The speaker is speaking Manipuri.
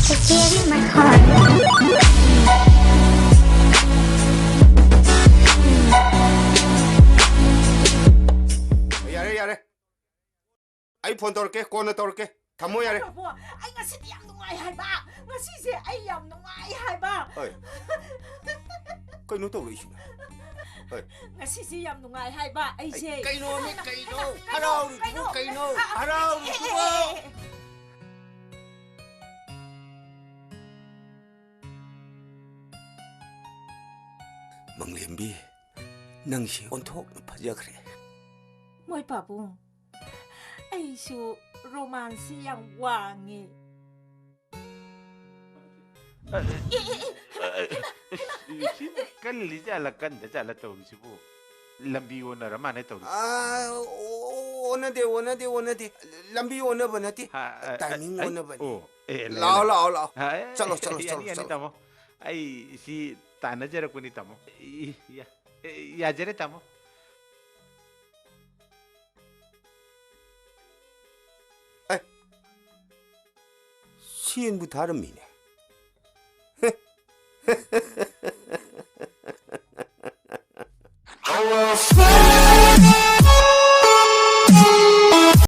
to give you my heart. 야래. 아이폰 떨게, 꺼내 떨게. 다 모야래. 여보, 아이 ngasi디 ꯌꯥꯝ ꯅꯨꯡꯉꯥꯏ ꯍꯥꯏꯕ. ngasiꯁꯦ ꯑꯩ ꯌꯥꯝ ꯅꯨꯡꯉꯥꯏ ꯍꯥꯏꯕ. 어이. 그이 너 떨어지나? 어이. ngasiꯁꯦ ꯌꯥꯝ ꯅꯨꯡꯉꯥꯏ ꯍꯥꯏꯕ ꯑꯩꯁꯦ. 까이노미 까이노. 하라우리 두고 까이노. 하라우리 두고. 멍렘비, 낭시 온톡 파자 그래. ꯃꯣꯏ ꯄꯥꯕꯨꯡ ꯑꯩꯁꯨ ꯔꯣꯃꯥꯟꯁꯁꯤ ꯌꯥꯝ ꯋꯥꯡꯉꯦ. ꯀꯜꯂꯤ ꯖꯥꯠꯂ ꯀꯟꯗ ꯖꯥꯠꯂ ꯇꯧꯔꯤꯁꯤꯕꯨ ꯂꯝꯕꯤ 오너라 마네 ꯇꯧꯔꯤ. 오나데. 람비 오너버 나티. 타이밍 오너버니. 라오. चलो यानी तमो आई सी ताना जरा कोनी तमो या जरे तमो 시인부 다름이네. I will fly.